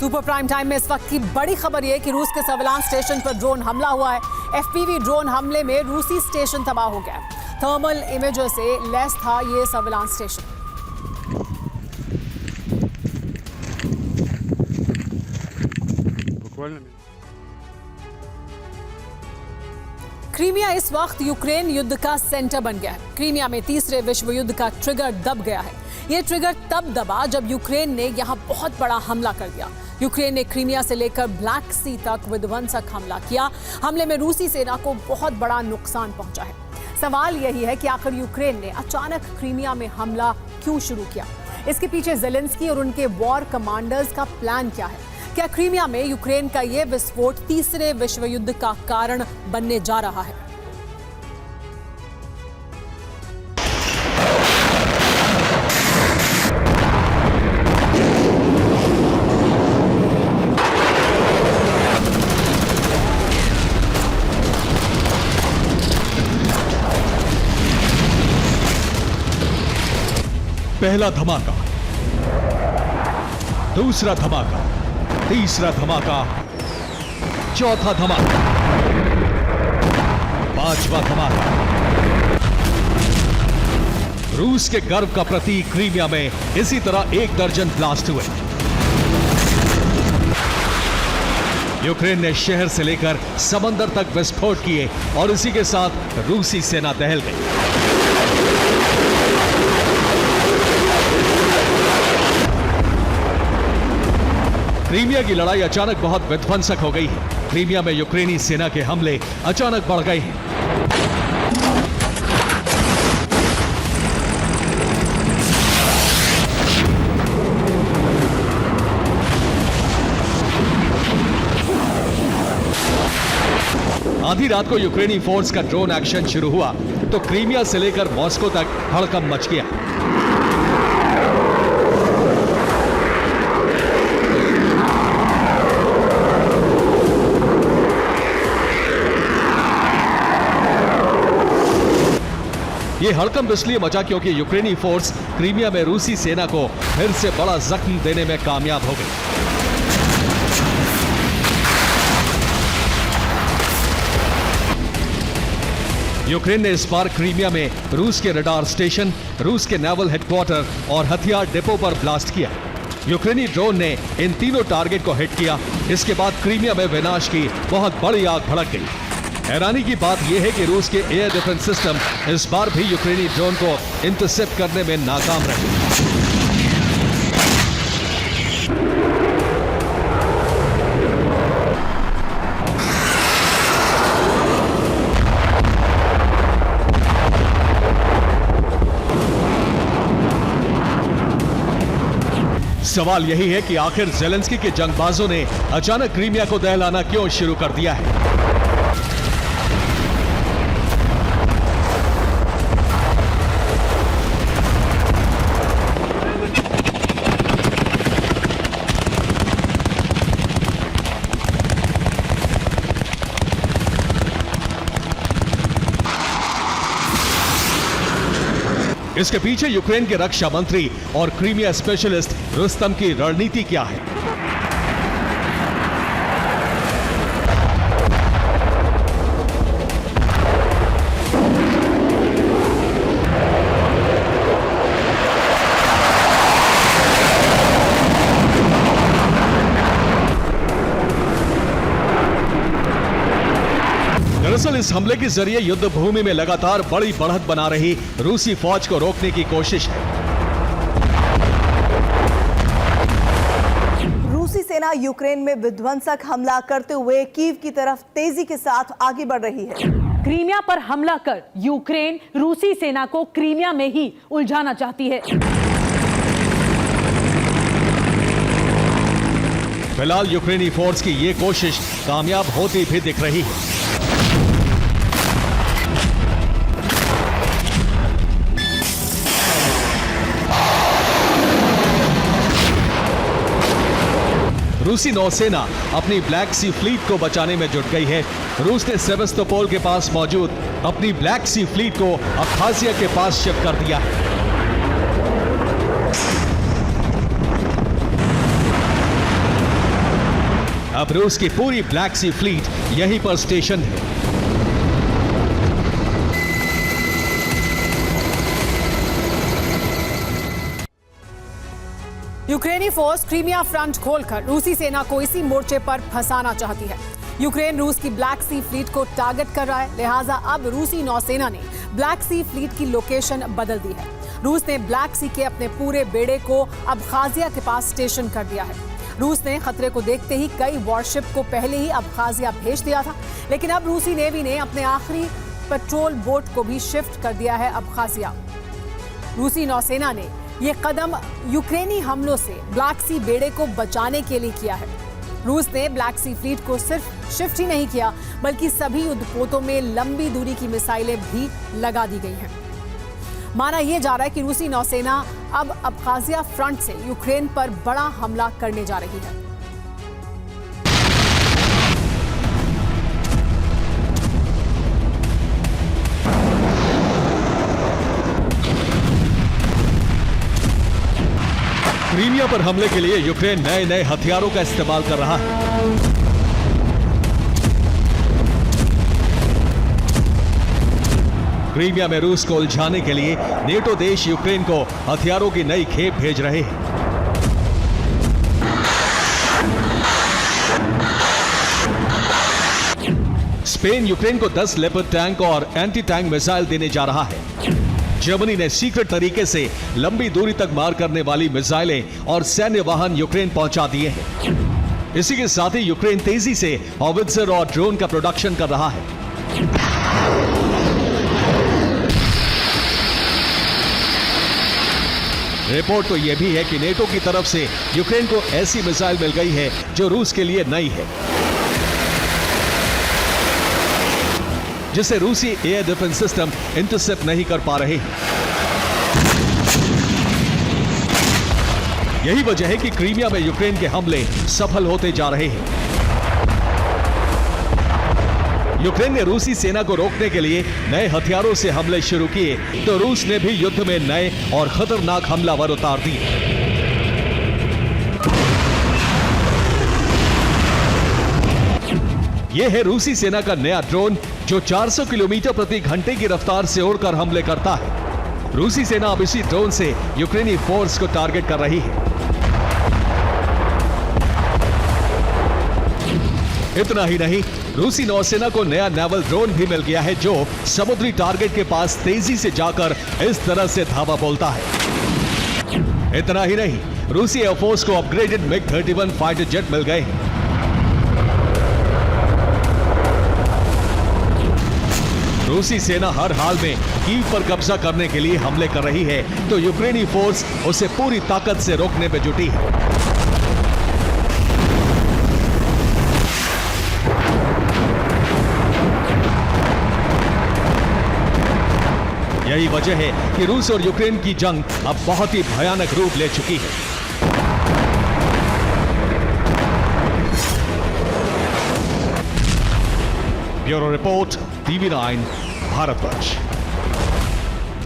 Super prime time में इस वक्त की बड़ी खबर यह कि रूस के सर्विलांस स्टेशन पर ड्रोन हमला हुआ है। एफपीवी ड्रोन हमले में रूसी स्टेशन तबाह हो गया। थर्मल इमेजर से लैस था ये सर्विलांस स्टेशन। क्रीमिया इस वक्त यूक्रेन युद्ध का सेंटर बन गया है। क्रीमिया में तीसरे विश्व युद्ध का ट्रिगर दब गया है। ये ट्रिगर तब दबा जब यूक्रेन ने यहां बहुत बड़ा हमला कर दिया। यूक्रेन ने क्रीमिया से लेकर ब्लैक सी तक विध्वंसक हमला किया। हमले में रूसी सेना को बहुत बड़ा नुकसान पहुंचा है। सवाल यही है कि आखिर यूक्रेन ने अचानक क्रीमिया में हमला क्यों शुरू किया? इसके पीछे ज़ेलेंस्की और उनके वॉर कमांडर्स का प्लान क्या है? क्या क्रीमिया में यूक्रेन का यह विस्फोट तीसरे विश्व युद्ध का कारण बनने जा रहा है? पहला धमाका, दूसरा धमाका, तीसरा धमाका, चौथा धमाका, पांचवा धमाका। रूस के गर्व का प्रतीक क्रीमिया में इसी तरह 1 दर्जन ब्लास्ट हुए। यूक्रेन ने शहर से लेकर समंदर तक विस्फोट किए और इसी के साथ रूसी सेना दहल गई। क्रीमिया की लड़ाई अचानक बहुत विध्वंसक हो गई है। क्रीमिया में यूक्रेनी सेना के हमले अचानक बढ़ गए हैं। आधी रात को यूक्रेनी फोर्स का ड्रोन एक्शन शुरू हुआ तो क्रीमिया से लेकर मॉस्को तक हड़कंप मच गया। ये हड़कंप इसलिए मचा क्योंकि यूक्रेनी फोर्स क्रीमिया में रूसी सेना को फिर से बड़ा जख्म देने में कामयाब हो गई। यूक्रेन ने इस बार क्रीमिया में रूस के रडार स्टेशन, रूस के नेवल हेडक्वार्टर और हथियार डिपो पर ब्लास्ट किया। यूक्रेनी ड्रोन ने इन तीनों टारगेट को हिट किया। इसके बाद क्रीमिया में विनाश की बहुत बड़ी आग भड़क गई। हैरानी की बात यह है कि रूस के एयर डिफेंस सिस्टम इस बार भी यूक्रेनी ड्रोन को इंटरसेप्ट करने में नाकाम रहे। सवाल यही है कि आखिर ज़ेलेंस्की के जंगबाजों ने अचानक क्रीमिया को दहलाना क्यों शुरू कर दिया है? इसके पीछे यूक्रेन के रक्षा मंत्री और क्रीमिया स्पेशलिस्ट रुस्तम की रणनीति क्या है? दरअसल इस हमले के जरिए युद्ध भूमि में लगातार बड़ी बढ़त बना रही रूसी फौज को रोकने की कोशिश है। रूसी सेना यूक्रेन में विध्वंसक हमला करते हुए कीव की तरफ तेजी के साथ आगे बढ़ रही है। क्रीमिया पर हमला कर यूक्रेन रूसी सेना को क्रीमिया में ही उलझाना चाहती है। फिलहाल यूक्रेनी फोर्स की ये कोशिश कामयाब होती भी दिख रही है। रूसी नौसेना अपनी ब्लैक सी फ्लीट को बचाने में जुट गई है। रूस ने सेवास्तोपोल के पास मौजूद अपनी ब्लैक सी फ्लीट को अब्खाज़िया के पास शिफ्ट कर दिया है। अब रूस की पूरी ब्लैक सी फ्लीट यहीं पर स्टेशन है। यूक्रेनी फोर्स क्रीमिया फ्रंट खोलकर रूसी सेना को इसी मोर्चे पर फंसाना चाहती है। यूक्रेन रूस की ब्लैक सी फ्लीट को टारगेट कर रहा है, लिहाजा अब रूसी नौसेना ने ब्लैक सी फ्लीट की लोकेशन बदल दी है। रूस ने ब्लैक सी के अपने पूरे बेड़े को अबखाजिया के पास स्टेशन कर दिया है। रूस ने खतरे को देखते ही कई वॉरशिप को पहले ही अबखाजिया भेज दिया था, लेकिन अब रूसी नेवी ने अपने आखिरी पेट्रोल बोट को भी शिफ्ट कर दिया है अबखाजिया। रूसी नौसेना ने ये कदम यूक्रेनी हमलों से ब्लैक सी बेड़े को बचाने के लिए किया है। रूस ने ब्लैक सी फ्लीट को सिर्फ शिफ्ट ही नहीं किया, बल्कि सभी युद्धपोतों में लंबी दूरी की मिसाइलें भी लगा दी गई हैं। माना यह जा रहा है कि रूसी नौसेना अब अबखाजिया फ्रंट से यूक्रेन पर बड़ा हमला करने जा रही है। क्रीमिया पर हमले के लिए यूक्रेन नए नए हथियारों का इस्तेमाल कर रहा है। क्रीमिया में रूस को उलझाने के लिए नेटो देश यूक्रेन को हथियारों की नई खेप भेज रहे हैं। स्पेन यूक्रेन को 10 लेपर्ड टैंक और एंटी टैंक मिसाइल देने जा रहा है। जर्मनी ने सीक्रेट तरीके से लंबी दूरी तक मार करने वाली मिसाइलें और सैन्य वाहन यूक्रेन पहुंचा दिए हैं। इसी के साथ ही यूक्रेन तेजी से हॉवित्जर और ड्रोन का प्रोडक्शन कर रहा है। रिपोर्ट तो यह भी है कि नेटो की तरफ से यूक्रेन को ऐसी मिसाइल मिल गई है जो रूस के लिए नई है, जिसे रूसी एयर डिफेंस सिस्टम इंटरसेप्ट नहीं कर पा रहे हैं। यही वजह है कि क्रीमिया में यूक्रेन के हमले सफल होते जा रहे हैं। यूक्रेन ने रूसी सेना को रोकने के लिए नए हथियारों से हमले शुरू किए, तो रूस ने भी युद्ध में नए और खतरनाक हमलावर उतार दिए। यह है रूसी सेना का नया ड्रोन, जो 400 किलोमीटर प्रति घंटे की रफ्तार से उड़कर हमले करता है। रूसी सेना अब इसी ड्रोन से यूक्रेनी फोर्स को टारगेट कर रही है। इतना ही नहीं, रूसी नौसेना को नया नेवल ड्रोन भी मिल गया है, जो समुद्री टारगेट के पास तेजी से जाकर इस तरह से धावा बोलता है। इतना ही नहीं, रूसी एयरफोर्स को अपग्रेडेड MiG-31 फाइटर जेट मिल गए हैं। रूसी सेना हर हाल में कीव पर कब्जा करने के लिए हमले कर रही है, तो यूक्रेनी फोर्स उसे पूरी ताकत से रोकने में जुटी है। यही वजह है कि रूस और यूक्रेन की जंग अब बहुत ही भयानक रूप ले चुकी है। Bureau report, TV9 Bharatvarsh.